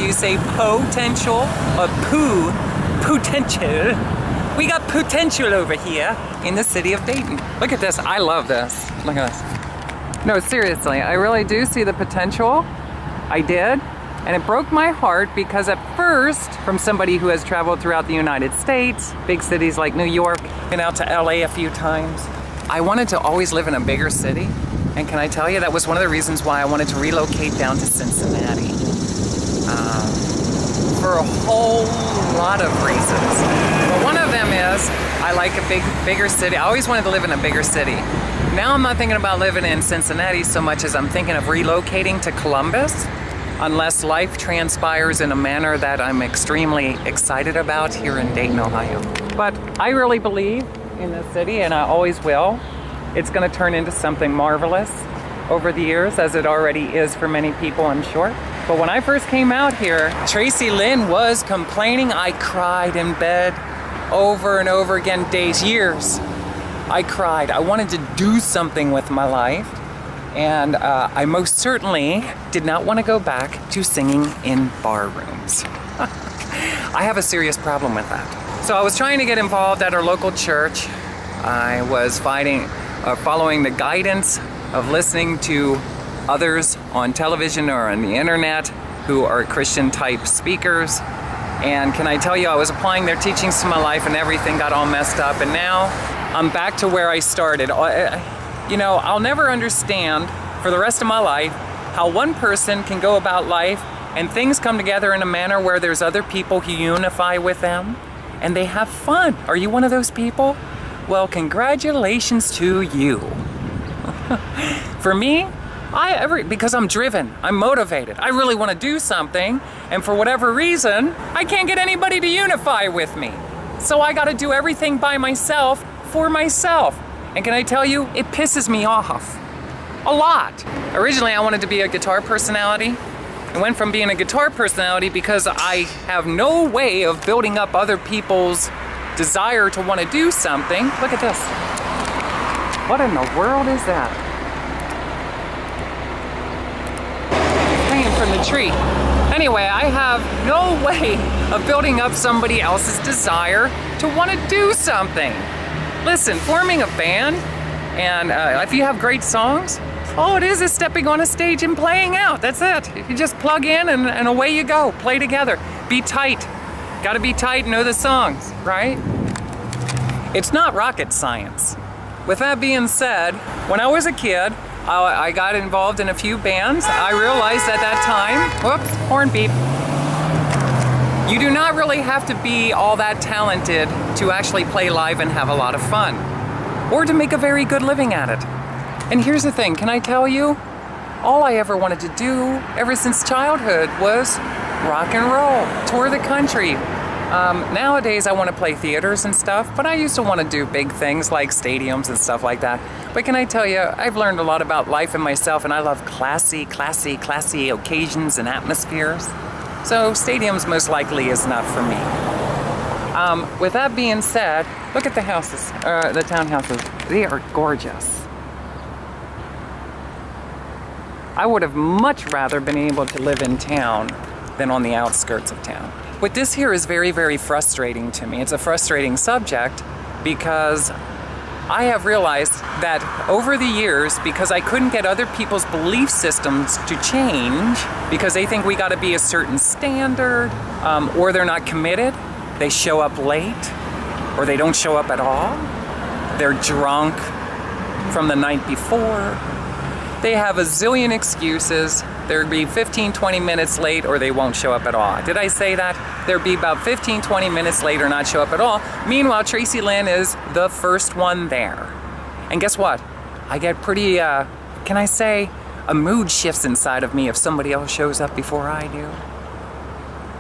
you say potential or potential? We got potential over here in the city of Dayton. Look at this, I love this. Look at this. No, seriously, I really do see the potential. I did. And it broke my heart because at first, from somebody who has traveled throughout the United States, big cities like New York, been out to LA a few times, I wanted to always live in a bigger city. And can I tell you, that was one of the reasons why I wanted to relocate down to Cincinnati. For a whole lot of reasons. But one of them is, I like a bigger city. I always wanted to live in a bigger city. Now I'm not thinking about living in Cincinnati so much as I'm thinking of relocating to Columbus, unless life transpires in a manner that I'm extremely excited about here in Dayton, Ohio. But I really believe in this city, and I always will. It's gonna turn into something marvelous over the years, as it already is for many people, I'm sure. But when I first came out here, Tracilyn was complaining. I cried in bed over and over again, years. I cried. I wanted to do something with my life. And I most certainly did not want to go back to singing in bar rooms. I have a serious problem with that. So I was trying to get involved at our local church. I was following the guidance of listening to others on television or on the internet who are Christian type speakers. And can I tell you, I was applying their teachings to my life and everything got all messed up. And now I'm back to where I started. You know, I'll never understand for the rest of my life how one person can go about life and things come together in a manner where there's other people who unify with them and they have fun. Are you one of those people? Well, congratulations to you. For me, because I'm driven, I'm motivated, I really want to do something, and for whatever reason, I can't get anybody to unify with me. So I got to do everything by myself, for myself. And can I tell you, it pisses me off. A lot. Originally, I wanted to be a guitar personality. I went from being a guitar personality because I have no way of building up other people's desire to want to do something. Look at this. What in the world is that? Hanging from the tree. Anyway, I have no way of building up somebody else's desire to want to do something. Listen, forming a band, and if you have great songs, all it is stepping on a stage and playing out. That's it. You just plug in and away you go. Play together. Be tight. Gotta be tight, know the songs, right? It's not rocket science. With that being said, when I was a kid, I got involved in a few bands. I realized at that time, whoops, horn beep. You do not really have to be all that talented to actually play live and have a lot of fun, or to make a very good living at it. And here's the thing, can I tell you? All I ever wanted to do, ever since childhood, was rock and roll, tour the country. Nowadays I want to play theaters and stuff, but I used to want to do big things like stadiums and stuff like that. But can I tell you, I've learned a lot about life and myself, and I love classy occasions and atmospheres. So stadiums most likely is not for me. With that being said, look at the houses, the townhouses. They are gorgeous. I would have much rather been able to live in town than on the outskirts of town. What this here is very, very frustrating to me. It's a frustrating subject because I have realized that over the years, because I couldn't get other people's belief systems to change, because they think we gotta be a certain standard, or they're not committed, they show up late, or they don't show up at all, they're drunk from the night before, they have a zillion excuses. There'd be 15, 20 minutes late, or they won't show up at all. Did I say that? There'd be about 15, 20 minutes late or not show up at all. Meanwhile, Tracilyn is the first one there. And guess what? I get pretty, can I say, a mood shifts inside of me if somebody else shows up before I do.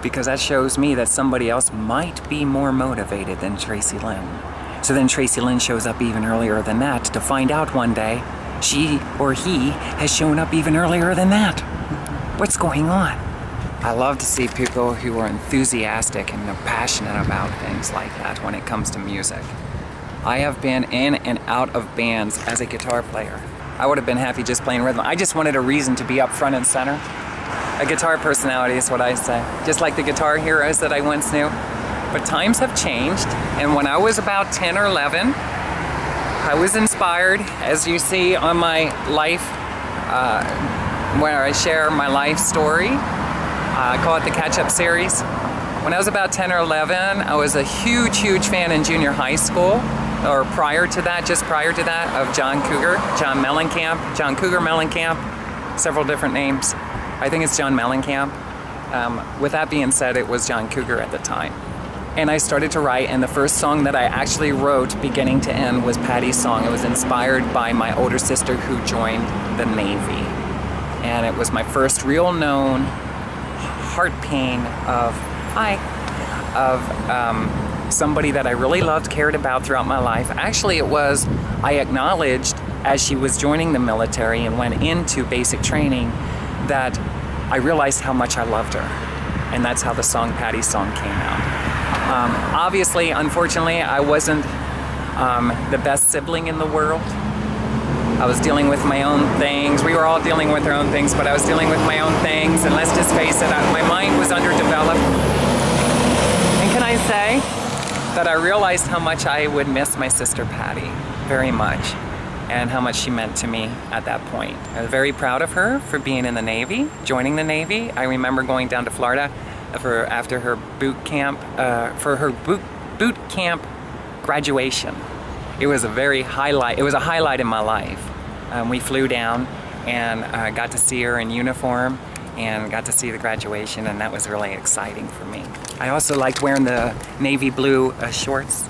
Because that shows me that somebody else might be more motivated than Tracilyn. So then Tracilyn shows up even earlier than that to find out one day she or he has shown up even earlier than that. What's going on? I love to see people who are enthusiastic and are passionate about things like that when it comes to music. I have been in and out of bands as a guitar player. I would have been happy just playing rhythm. I just wanted a reason to be up front and center. A guitar personality is what I say. Just like the guitar heroes that I once knew. But times have changed, and when I was about 10 or 11, I was inspired, as you see on my life, where I share my life story. I call it the Catch-Up Series. When I was about 10 or 11, I was a huge, huge fan in junior high school, or just prior to that, of John Cougar Mellencamp, several different names. I think it's John Mellencamp. With that being said, it was John Cougar at the time. And I started to write, and the first song that I actually wrote beginning to end was Patty's song. It was inspired by my older sister who joined the Navy. And it was my first real known heart pain of somebody that I really loved, cared about throughout my life. Actually, it was, I acknowledged as she was joining the military and went into basic training that I realized how much I loved her. And that's how the song Patty's song came out. Obviously, unfortunately, I wasn't the best sibling in the world. I was dealing with my own things. We were all dealing with our own things, but I was dealing with my own things, and let's just face it, my mind was underdeveloped. And can I say that I realized how much I would miss my sister Patty, very much, and how much she meant to me at that point. I was very proud of her for being in the Navy, joining the Navy. I remember going down to Florida after her boot camp, for her boot camp graduation. It was a highlight in my life. We flew down and got to see her in uniform and got to see the graduation, and that was really exciting for me. I also liked wearing the navy blue shorts.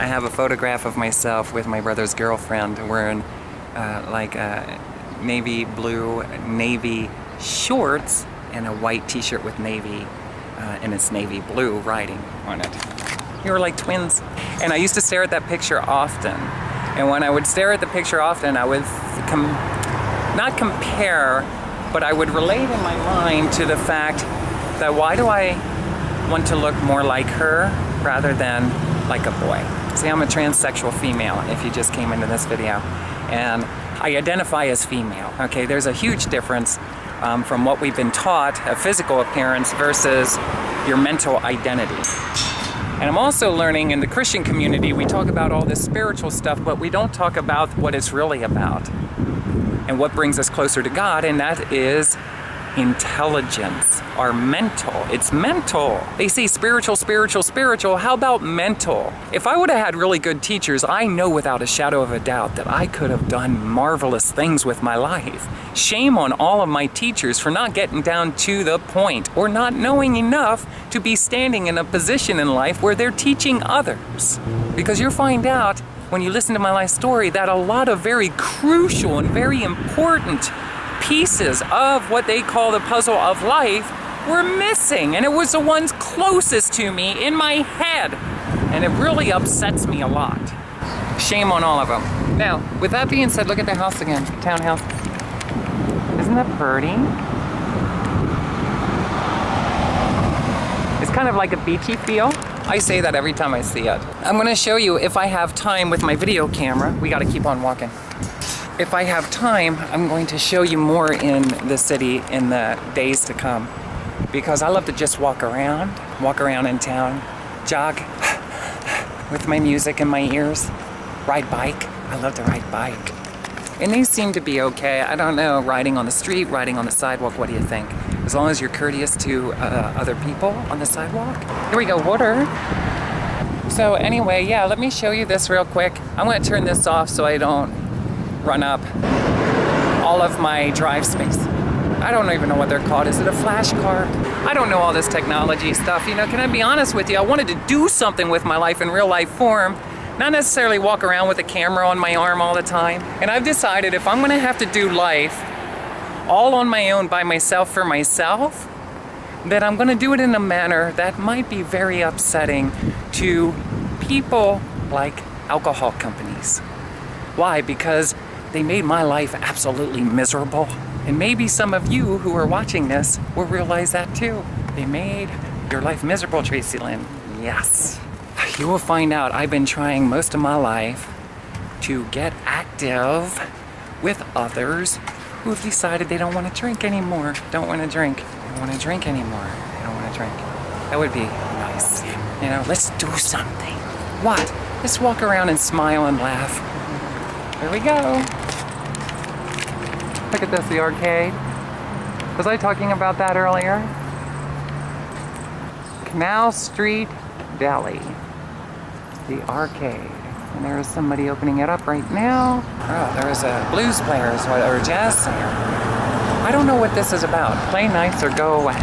I have a photograph of myself with my brother's girlfriend wearing like navy blue, navy shorts and a white t-shirt with navy, and it's navy blue writing on it. We were like twins. And I used to stare at that picture often. And when I would stare at the picture often, I would not compare, but I would relate in my mind to the fact that why do I want to look more like her rather than like a boy? See, I'm a transsexual female, if you just came into this video. And I identify as female, okay? There's a huge difference from what we've been taught, a physical appearance versus your mental identity. And I'm also learning in the Christian community, we talk about all this spiritual stuff, but we don't talk about what it's really about and what brings us closer to God, and that is intelligence, our mental. It's mental. They say spiritual, spiritual, spiritual. How about mental? If I would have had really good teachers, I know without a shadow of a doubt that I could have done marvelous things with my life. Shame on all of my teachers for not getting down to the point or not knowing enough to be standing in a position in life where they're teaching others. Because you'll find out when you listen to my life story that a lot of very crucial and very important pieces of what they call the puzzle of life were missing, and it was the ones closest to me in my head, and it really upsets me a lot. Shame on all of them. Now, with that being said, look at the house again, townhouse. Isn't that pretty? It's kind of like a beachy feel. I say that every time I see it. I'm gonna show you if I have time with my video camera. We gotta keep on walking. If I have time, I'm going to show you more in the city in the days to come, because I love to just walk around in town, jog with my music in my ears, ride bike. I love to ride bike. And these seem to be okay. I don't know, riding on the street, riding on the sidewalk, what do you think? As long as you're courteous to other people on the sidewalk. Here we go, water. So anyway, yeah, let me show you this real quick. I'm gonna turn this off so I don't run up all of my drive space. I don't even know what they're called. Is it a flash card? I don't know all this technology stuff. You know, can I be honest with you? I wanted to do something with my life in real life form, not necessarily walk around with a camera on my arm all the time. And I've decided if I'm gonna have to do life all on my own by myself for myself, that I'm gonna do it in a manner that might be very upsetting to people like alcohol companies. Why? Because they made my life absolutely miserable. And maybe some of you who are watching this will realize that too. They made your life miserable, Tracilyn. Yes. You will find out I've been trying most of my life to get active with others who have decided they don't want to drink anymore. Don't want to drink. They don't want to drink anymore. They don't want to drink. That would be nice. You know, let's do something. What? Let's walk around and smile and laugh. There we go. Look at this, the arcade. Was I talking about that earlier? Canal Street Deli. The arcade. And there is somebody opening it up right now. Oh, there is a blues player or a jazz singer. I don't know what this is about. Play nice or go away.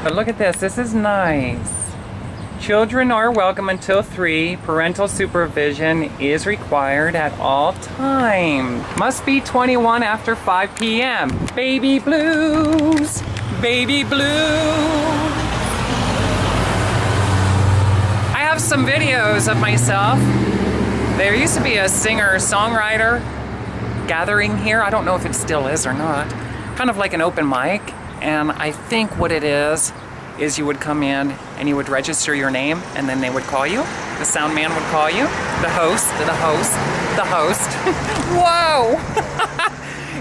But look at this. This is nice. Children are welcome until 3. Parental supervision is required at all times. Must be 21 after 5 p.m. Baby blues, baby blues. I have some videos of myself. There used to be a singer-songwriter gathering here. I don't know if it still is or not. Kind of like an open mic. And I think what it is you would come in and you would register your name, and then they would call you. The sound man would call you. The host. Whoa!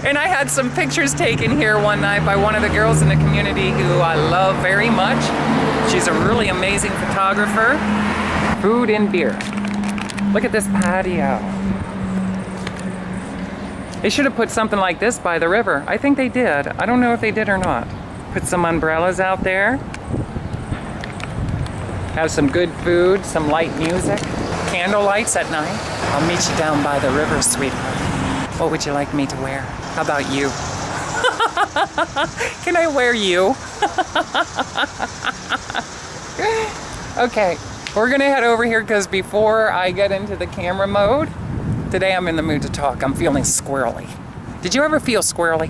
And I had some pictures taken here one night by one of the girls in the community who I love very much. She's a really amazing photographer. Food and beer. Look at this patio. They should have put something like this by the river. I think they did. I don't know if they did or not. Put some umbrellas out there. Have some good food, some light music, candle lights at night. I'll meet you down by the river, sweetheart. What would you like me to wear? How about you? Can I wear you? Okay, We're gonna head over here because before I get into the camera mode, today I'm in the mood to talk. I'm feeling squirrely. Did you ever feel squirrely?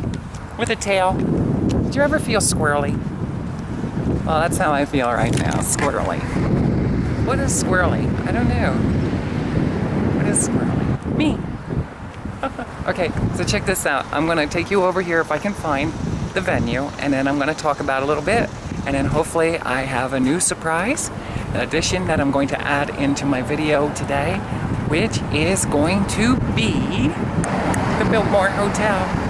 With a tail? Did you ever feel squirrely? Well, that's how I feel right now, squirrely. What is squirrely? I don't know. What is squirrely? Me. Okay, so check this out. I'm gonna take you over here if I can find the venue, and then I'm gonna talk about it a little bit, and then hopefully I have a new surprise, an addition that I'm going to add into my video today, which is going to be the Biltmore Hotel.